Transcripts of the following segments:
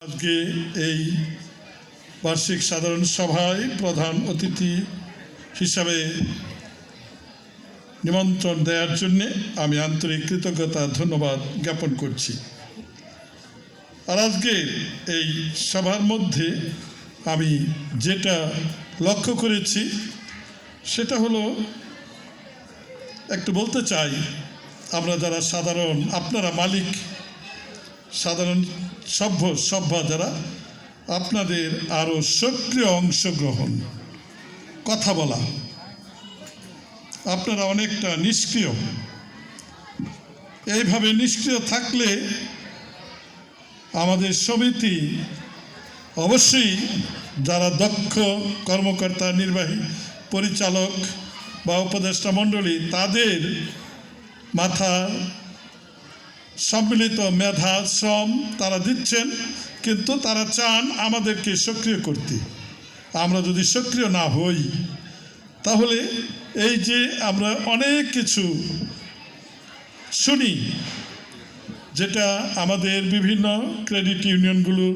আজকে এই বার্ষিক সাধারণ সভায় প্রধান অতিথি হিসাবে নিমন্ত্রণ দেওয়ার জন্য আমি আন্তরিক কৃতজ্ঞতা ধন্যবাদ জ্ঞাপন করছি। আর আজকে এই সভার মধ্যে আমি যেটা লক্ষ্য করেছি সেটা হলো একটু বলতে চাই, আমরা যারা সাধারণ, আপনারা মালিক, সাধারণ সভ্যা যারা, আপনাদের আরও সক্রিয় অংশগ্রহণ, কথা বলা, আপনারা অনেকটা নিষ্ক্রিয়। এইভাবে নিষ্ক্রিয় থাকলে আমাদের সমিতি অবশ্যই যারা দক্ষ কর্মকর্তা, নির্বাহী পরিচালক বা উপদেষ্টা মণ্ডলী, তাদের মাথা সম্মিলিত মেধা শ্রম তারা দিচ্ছেন, কিন্তু তারা চান আমাদেরকে সক্রিয় করতে। আমরা যদি সক্রিয় না হই তাহলে এই যে আমরা অনেক কিছু শুনি যেটা আমাদের বিভিন্ন ক্রেডিট ইউনিয়নগুলোর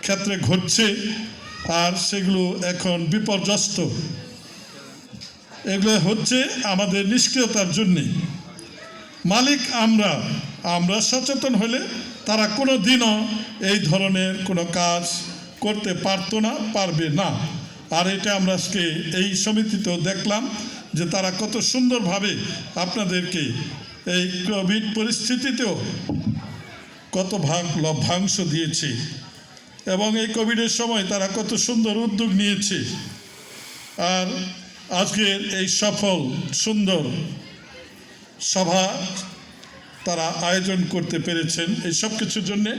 ক্ষেত্রে ঘটছে, আর সেগুলো এখন বিপর্যস্ত, এগুলো হচ্ছে আমাদের নিষ্ক্রিয়তার জন্যে। মালিক আমরা সচেতন হলে তারা কোনো দিনও এই ধরনের কোনো কাজ করতে পারবে না। আর এটা আমরা আজকে এই সমিতিতেও দেখলাম যে তারা কত সুন্দরভাবে আপনাদেরকে এই কোভিড পরিস্থিতিতেও কত লভ্যাংশ দিয়েছে, এবং এই কোভিডের সময় তারা কত সুন্দর উদ্যোগ নিয়েছে। আর আজকের এই সফল সুন্দর সভা তারা আয়োজন করতে পেরেছেন। এই সব কিছুর জন্যে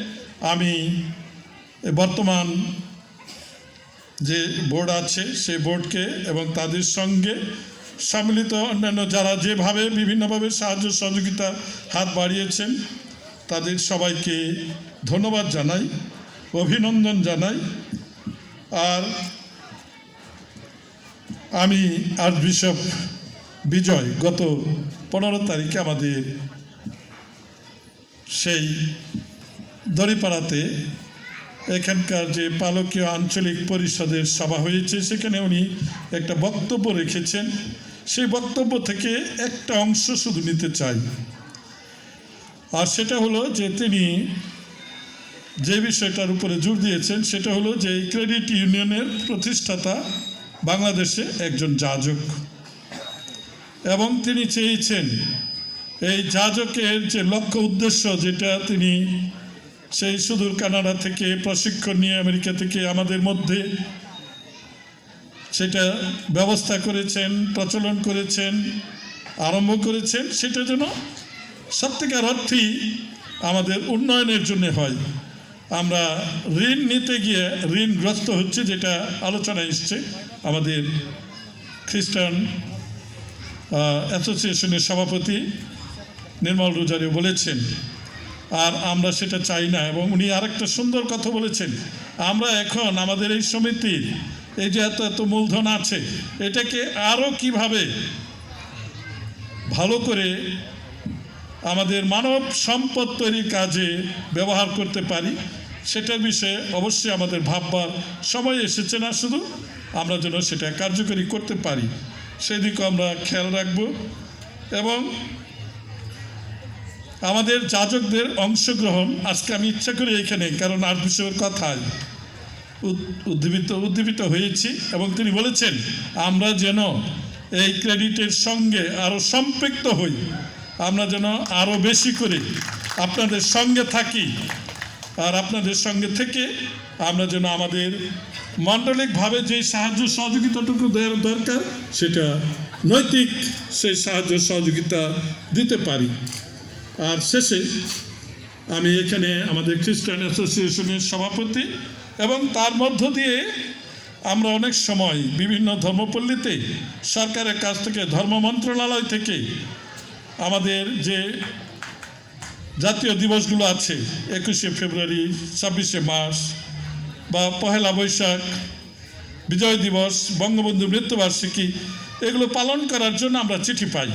আমি বর্তমান যে বোর্ড আছে সেই বোর্ডকে এবং তাদের সঙ্গে সম্মিলিত অন্যান্য যারা যেভাবে বিভিন্নভাবে সাহায্য সহযোগিতার হাত বাড়িয়েছেন তাদের সবাইকে ধন্যবাদ জানাই, অভিনন্দন জানাই। আর আমি আর্চবিশপ বিজয় গত 15 তারিখে আমাদের সেই দড়িপাড়াতে এখানকার যে পালকীয় আঞ্চলিক পরিষদের সভা হয়েছে সেখানে উনি একটা বক্তব্য রেখেছেন। সেই বক্তব্য থেকে একটা অংশ শুধু নিতে চাই, আর সেটা হলো যে তিনি যে বিষয়টার উপরে জোর দিয়েছেন সেটা হলো যে এই ক্রেডিট ইউনিয়নের প্রতিষ্ঠাতা বাংলাদেশে একজন যাজক, এবং তিনি চেয়েছেন এই যাজকের যে লক্ষ্য উদ্দেশ্য, যেটা তিনি সেই সুদূর কানাডা থেকে প্রশিক্ষণ নিয়ে আমেরিকা থেকে আমাদের মধ্যে সেটা ব্যবস্থা করেছেন, প্রচলন করেছেন, আরম্ভ করেছেন, সেটা যেন সত্যিকার অর্থেই আমাদের উন্নয়নের জন্য হয়। আমরা ঋণ নিতে গিয়ে ঋণগ্রস্ত হচ্ছে, যেটা আলোচনায় এসছে। আমাদের খ্রিস্টান অ্যাসোসিয়েশনের সভাপতি নির্মল রোজারিও বলেছেন, আর আমরা সেটা চাই না। এবং উনি আরেকটা সুন্দর কথা বলেছেন, আমরা এখন আমাদের এই সমিতির এই যে এত মূলধন আছে, এটাকে আরও কিভাবে ভালো করে আমাদের মানব সম্পদ তৈরির কাজে ব্যবহার করতে পারি, সেটার বিষয়ে অবশ্যই আমাদের ভাববার সময় এসেছে। না শুধু আমরা যেন সেটা কার্যকরী করতে পারি, সেদিকেও আমরা খেয়াল রাখব। এবং আমাদের যাজকদের অংশগ্রহণ আজকে আমি ইচ্ছা করি এখানে, কারণ আর্চবিশপের কথায় উদ্দীপিত হয়েছি, এবং তিনি বলেছেন আমরা যেন এই ক্রেডিটের সঙ্গে আরও সম্পৃক্ত হই, আমরা যেন আরও বেশি করে আপনাদের সঙ্গে থাকি, আর আপনাদের সঙ্গে থেকে আমরা যেন আমাদের মাণ্ডলিকভাবে যে সাহায্য সহযোগিতাটুকু দেওয়ার দরকার সেটা নৈতিক সেই সাহায্য সহযোগিতা দিতে পারি। আর শেষে আমি এখানে আমাদের খ্রিস্টান অ্যাসোসিয়েশনের সভাপতি, এবং তার মধ্য দিয়ে আমরা অনেক সময় বিভিন্ন ধর্মপল্লীতে সরকারের কাছ থেকে, ধর্ম মন্ত্রণালয় থেকে আমাদের যে জাতীয় দিবসগুলো আছে, 21শে ফেব্রুয়ারি, 26শে মার্চ বা পহেলা বৈশাখ, বিজয় দিবস, বঙ্গবন্ধুর মৃত্যুবার্ষিকী, এগুলো পালন করার জন্য আমরা চিঠি পাই।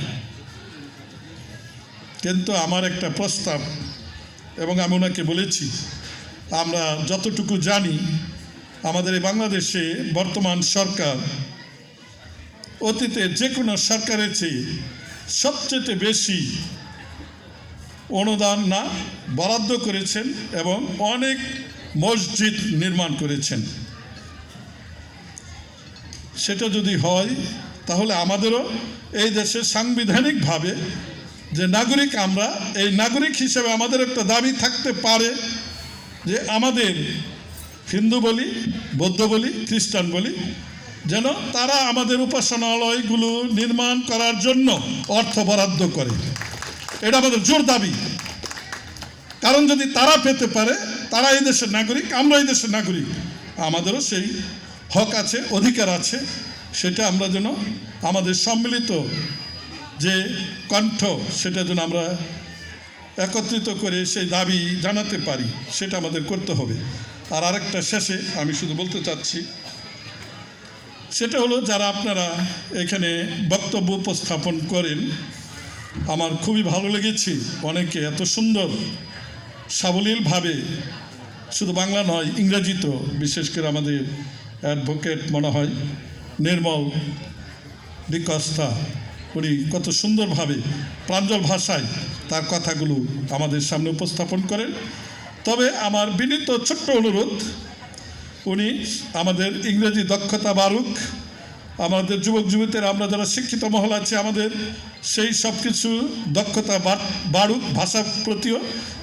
কিন্তু আমার একটা প্রস্তাব, এবং আমি ওনাকে বলেছি আমরা যতটুকু জানি আমাদের এই বাংলাদেশে বর্তমান সরকার অতীতে যে কোনো সরকারের চেয়ে সবচেয়ে বেশি অনুদান না বরাদ্দ করেছেন এবং অনেক মসজিদ নির্মাণ করেছেন। সেটা যদি হয় তাহলে আমাদেরও এই দেশে সাংবিধানিকভাবে যে নাগরিক, আমরা এই নাগরিক হিসেবে আমাদের একটা দাবি থাকতে পারে যে আমাদের হিন্দু বলি, বৌদ্ধ বলি, খ্রিস্টান বলি, যেন তারা আমাদের উপাসনালয়গুলো নির্মাণ করার জন্য অর্থ বরাদ্দ করে। এটা আমাদের জোর দাবি। কারণ যদি তারা পেতে পারে, তারা এই দেশের নাগরিক, আমরা এই দেশের নাগরিক, আমাদেরও সেই হক আছে, অধিকার আছে। সেটা আমরা যেন আমাদের সম্মিলিত যে কণ্ঠ, সেটা যেন আমরা একত্রিত করে সেই দাবি জানাতে পারি, সেটা আমাদের করতে হবে। আর আরেকটা শেষে আমি শুধু বলতে চাচ্ছি, সেটা হলো যারা আপনারা এখানে বক্তব্য উপস্থাপন করেন, আমার খুবই ভালো লেগেছে। অনেকে এত সুন্দর সাবলীলভাবে, শুধু বাংলা নয় ইংরেজিতেও, বিশেষ করে আমাদের অ্যাডভোকেট মনে হয় নির্মল ডিকস্তা, উনি কত সুন্দরভাবে প্রাঞ্জল ভাষায় তার কথাগুলো আমাদের সামনে উপস্থাপন করেন। তবে আমার বিনীত ছোট্ট অনুরোধ, উনি আমাদের ইংরেজি দক্ষতা বাড়ুক, আমাদের যুবক যুবতীরা, আমরা যারা শিক্ষিত মহল আছে, আমাদের সেই সব কিছু দক্ষতা বাড়ুক ভাষার প্রতিও,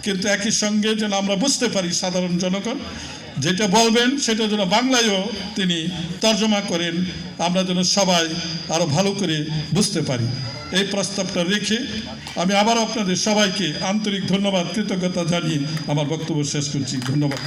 কিন্তু একই সঙ্গে যেন আমরা বুঝতে পারি, সাধারণ জনগণ যেটা বলবেন সেটা যেন বাংলায়ও তিনি তর্জমা করেন, আমরা যেন সবাই আরও ভালো করে বুঝতে পারি। এই প্রস্তাবটা রেখে আমি আবার আপনাদের সবাইকে আন্তরিক ধন্যবাদ, কৃতজ্ঞতা জানিয়ে আমার বক্তব্য শেষ করছি। ধন্যবাদ।